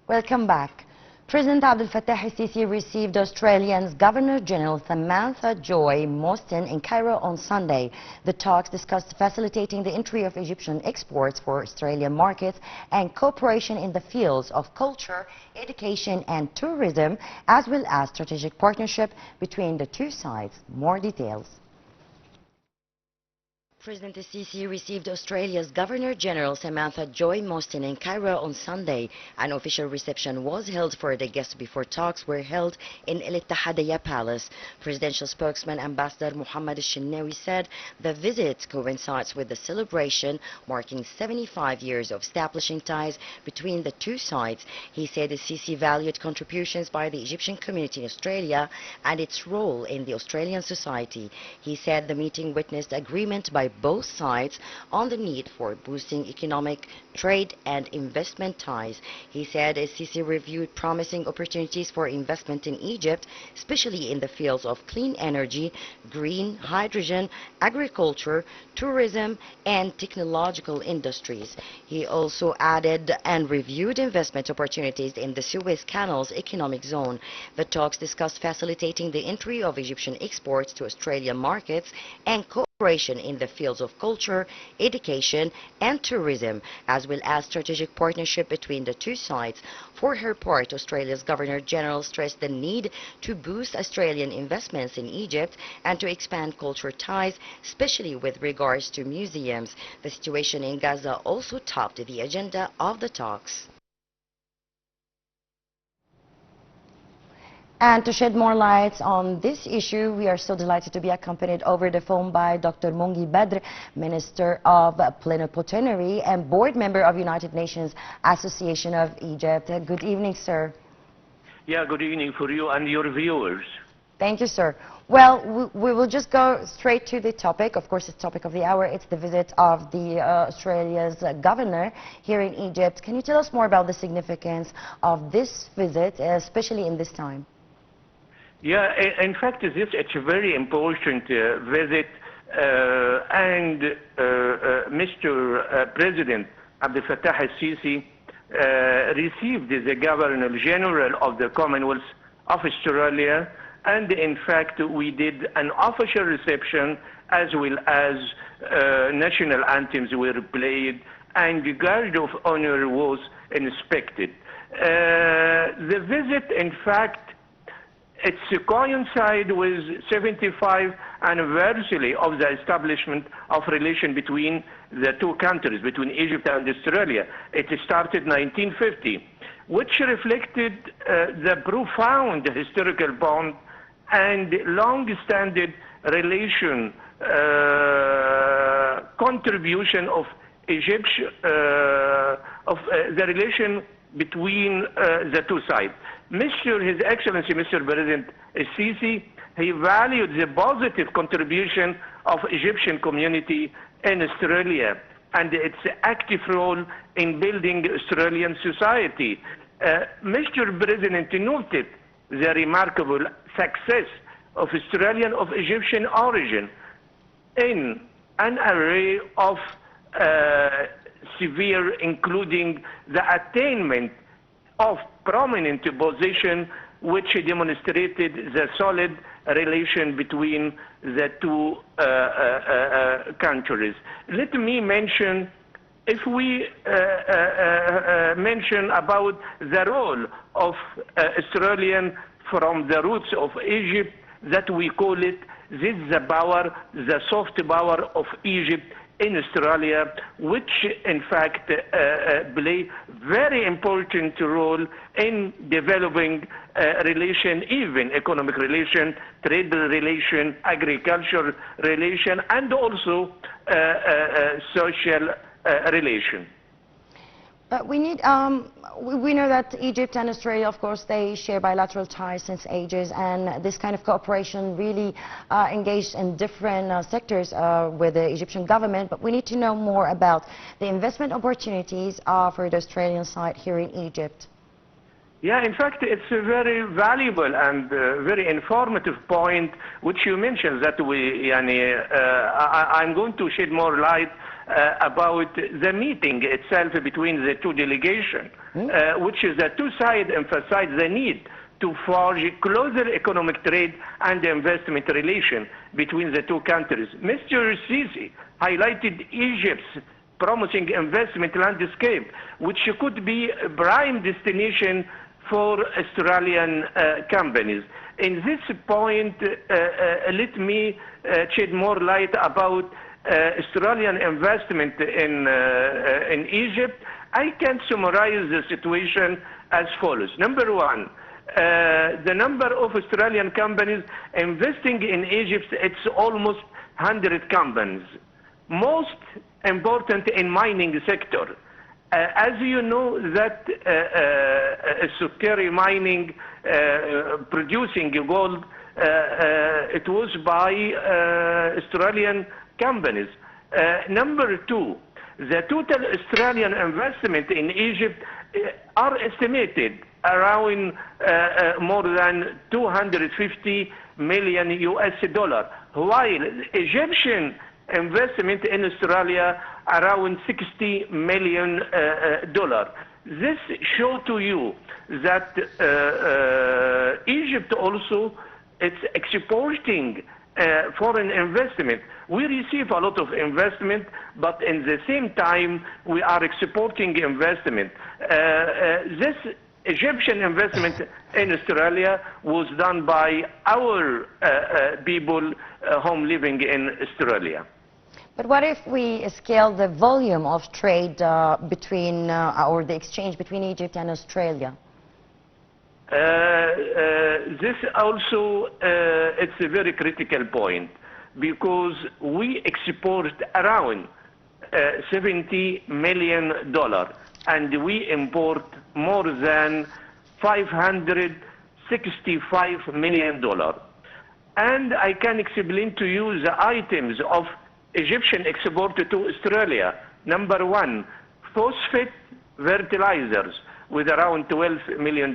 Welcome back. President Abdel Fattah el-Sisi received Australia's Governor-General Samantha Joy Mostyn in Cairo on Sunday. The talks discussed facilitating the entry of Egyptian exports for Australian markets and cooperation in the fields of culture, education and tourism, as well as strategic partnership between the two sides. More details. President el-Sisi received Australia's Governor-General Samantha Joy Mostyn in Cairo on Sunday. An official reception was held for the guests before talks were held in El Ittihadiyya Palace. Presidential spokesman Ambassador Mohammed al-Shinnawi said the visit coincides with the celebration marking 75 years of establishing ties between the two sides. He said el-Sisi valued contributions by the Egyptian community in Australia and its role in the Australian society. He said the meeting witnessed agreement by both sides on the need for boosting economic, trade and investment ties. He said el-Sisi reviewed promising opportunities for investment in Egypt, especially in the fields of clean energy, green hydrogen, agriculture, tourism and technological industries. He also added and reviewed investment opportunities in the Suez Canal's economic zone. The talks discussed facilitating the entry of Egyptian exports to Australian markets and cooperation in the fields of culture, education and tourism, as well as strategic partnership between the two sides. For her part, Australia's Governor-General stressed the need to boost Australian investments in Egypt and to expand culture ties, especially with regards to museums. The situation in Gaza also topped the agenda of the talks. And to shed more light on this issue, we are so delighted to be accompanied over the phone by Dr. Mongy Badr, Minister of Plenipotentiary and Board Member of United Nations Association of Egypt. Good evening, sir. Yeah, good evening for you and your viewers. Thank you, sir. Well, we will just go straight to the topic. Of course, it's the topic of the hour. It's the visit of the Australia's governor here in Egypt. Can you tell us more about the significance of this visit, especially in this time? Yeah, in fact, it's a very important visit, and Mr. President Abdel Fattah el-Sisi received the Governor-General of the Commonwealth of Australia, and in fact, we did an official reception as well as national anthems were played and the guard of honor was inspected. The visit, in fact, it's coincide with 75th anniversary of the establishment of relation between the two countries, between Egypt and Australia. It started 1950, which reflected the profound historical bond and long-standing relation, contribution of Egypt, the relation between the two sides. His Excellency, Mr. President el-Sisi, he valued the positive contribution of Egyptian community in Australia and its active role in building Australian society. Mr. President noted the remarkable success of Australian of Egyptian origin in an array of severe, including the attainment of prominent position, which demonstrated the solid relation between the two countries. Let me mention, if we mention about the role of Australian from the roots of Egypt, that we call it, this is the power, the soft power of Egypt in Australia, which in fact play very important role in developing relation, even economic relation, trade relation, agricultural relation, and also social relation. But we need, we know that Egypt and Australia, of course, they share bilateral ties since ages, and this kind of cooperation really engaged in different sectors with the Egyptian government. But we need to know more about the investment opportunities for the Australian side here in Egypt. Yeah, in fact, it's a very valuable and very informative point which you mentioned that I'm going to shed more light about the meeting itself between the two delegations, which is the two sides emphasize the need to forge closer economic trade and investment relation between the two countries. Mr. Sisi highlighted Egypt's promising investment landscape, which could be a prime destination for Australian companies. In this point, let me shed more light about Australian investment in Egypt. I can summarize the situation as follows. Number one, the number of Australian companies investing in Egypt, it's almost 100 companies. Most important in mining sector. As you know that Sukari mining producing gold, it was by Australian companies. Number two, the total Australian investment in Egypt are estimated around more than 250 million US dollar, while Egyptian investment in Australia around 60 million dollar. This shows to you that Egypt also it's exporting foreign investment. We receive a lot of investment, but in the same time we are exporting investment. This Egyptian investment in Australia was done by our people home living in Australia. But what if we scale the volume of trade between, or the exchange between Egypt and Australia? This also, it's a very critical point, because we export around $70 million, and we import more than $565 million. And I can explain to you the items of Egyptian export to Australia. Number one, phosphate fertilizers with around $12 million.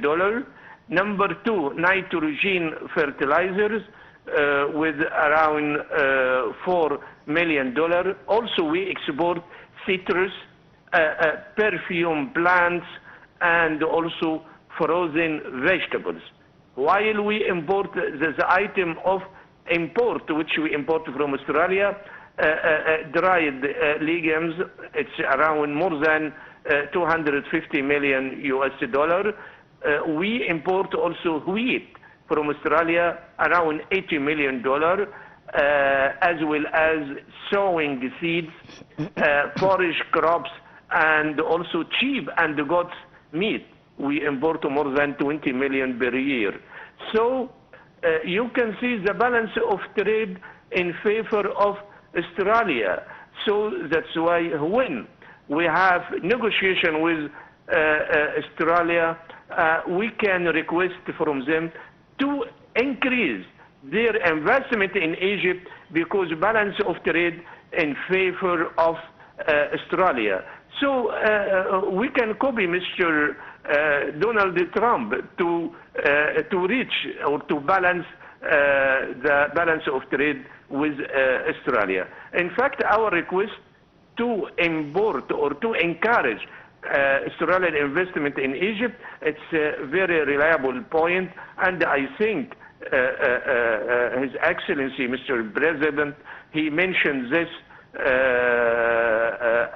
Number two, nitrogen fertilizers with around $4 million. Also, we export citrus, perfume plants, and also frozen vegetables. While we import the item of import, which we import from Australia, dried legumes, it's around more than 250 million US dollar. We import also wheat from Australia, around $80 million, as well as sowing seeds, forage crops, and also sheep and goats meat. We import more than 20 million per year. So you can see the balance of trade in favor of Australia. So that's why when we have negotiation with Australia, we can request from them to increase their investment in Egypt, because balance of trade in favor of Australia. So we can copy Mr. Donald Trump to reach or to balance the balance of trade with Australia. In fact, our request to import or to encourage Australian investment in Egypt, it's a very reliable point, and I think His Excellency, Mr. President, he mentioned this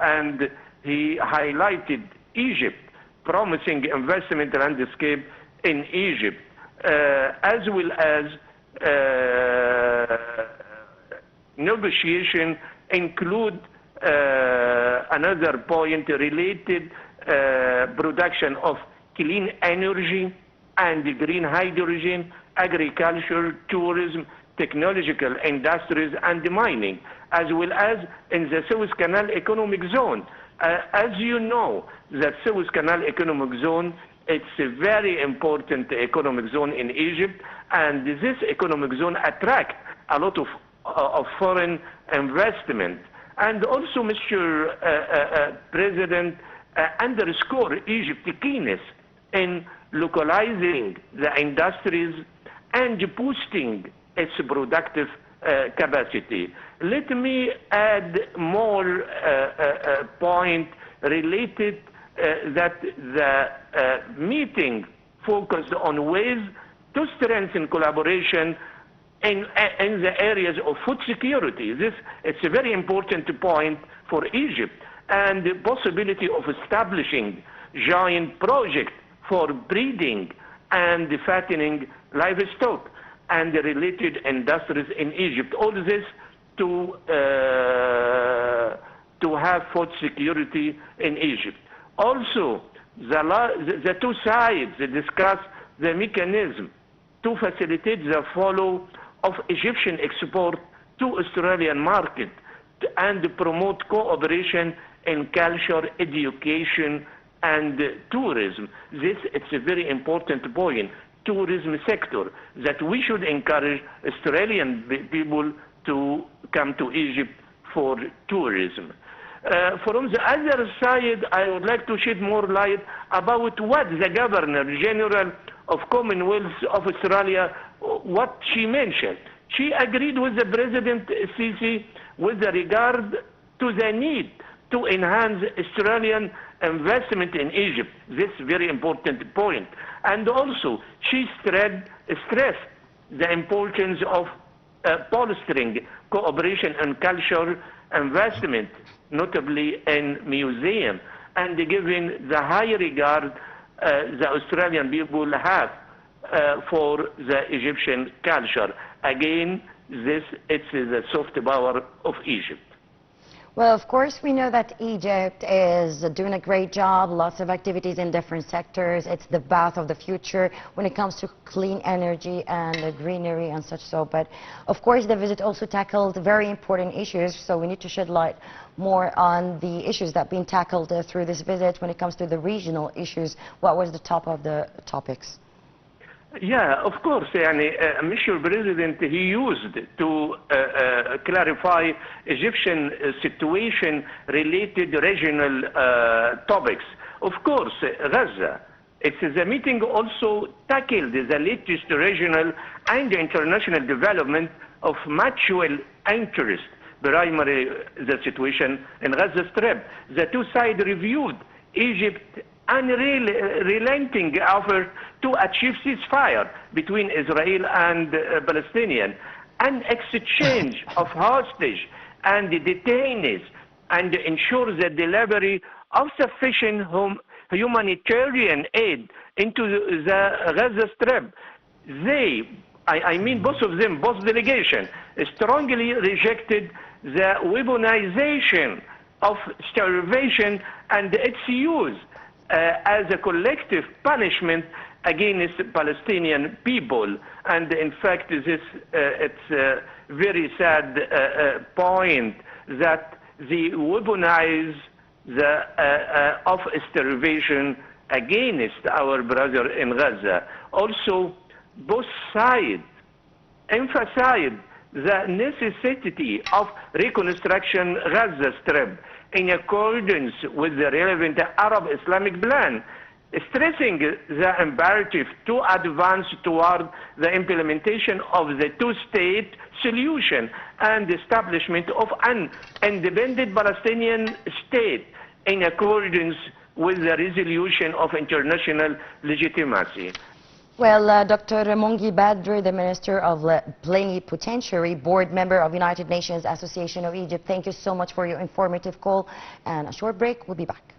and he highlighted Egypt, promising investment landscape in Egypt, as well as negotiation include another point related production of clean energy and green hydrogen, agriculture, tourism, technological industries, and mining, as well as in the Suez Canal Economic Zone. As you know, the Suez Canal Economic Zone, it's a very important economic zone in Egypt, and this economic zone attracts a lot of foreign investment. And also, Mr. President, underscore Egypt's keenness in localizing the industries and boosting its productive capacity. Let me add more point related that the meeting focused on ways to strengthen collaboration in the areas of food security. It's a very important point for Egypt, and the possibility of establishing joint projects for breeding and fattening livestock and the related industries in Egypt. All this to have food security in Egypt. Also, the two sides discuss the mechanism to facilitate the flow of Egyptian export to Australian market and promote cooperation in culture, education, and tourism. This is a very important point. Tourism sector, that we should encourage Australian people to come to Egypt for tourism. From the other side, I would like to shed more light about what the Governor General of Commonwealth of Australia, what she mentioned. She agreed with the President Sisi with regard to the need to enhance Australian investment in Egypt. This is a very important point. And also, she stressed the importance of bolstering cooperation and cultural investment, notably in museums, and given the high regard the Australian people have for the Egyptian culture. Again, this is the soft power of Egypt. Well, of course, we know that Egypt is doing a great job, lots of activities in different sectors. It's the path of the future when it comes to clean energy and greenery and such so. But, of course, the visit also tackled very important issues, so we need to shed light more on the issues that have been tackled through this visit when it comes to the regional issues. What was the top of the topics? Yeah, of course. Mr. President, he used to clarify Egyptian situation related regional topics. Of course, Gaza. The meeting also tackled the latest regional and international development of mutual interest, primarily the situation in Gaza Strip. The two sides reviewed Egypt unrelenting effort to achieve ceasefire between Israel and Palestinians, an exchange of hostage and detainees, and ensure the delivery of sufficient humanitarian aid into the Gaza Strip. I mean both of them, both delegations, strongly rejected the weaponization of starvation and its use as a collective punishment against Palestinian people. And in fact, it's a very sad point that they weaponize of starvation against our brother in Gaza. Also, both sides emphasize the necessity of reconstruction Gaza Strip in accordance with the relevant Arab Islamic plan, stressing the imperative to advance toward the implementation of the two-state solution and establishment of an independent Palestinian state in accordance with the resolution of international legitimacy. Well, Dr. Mongy Badr, the Minister of Plenipotentiary, Board Member of United Nations Association of Egypt, thank you so much for your informative call. And a short break, we'll be back.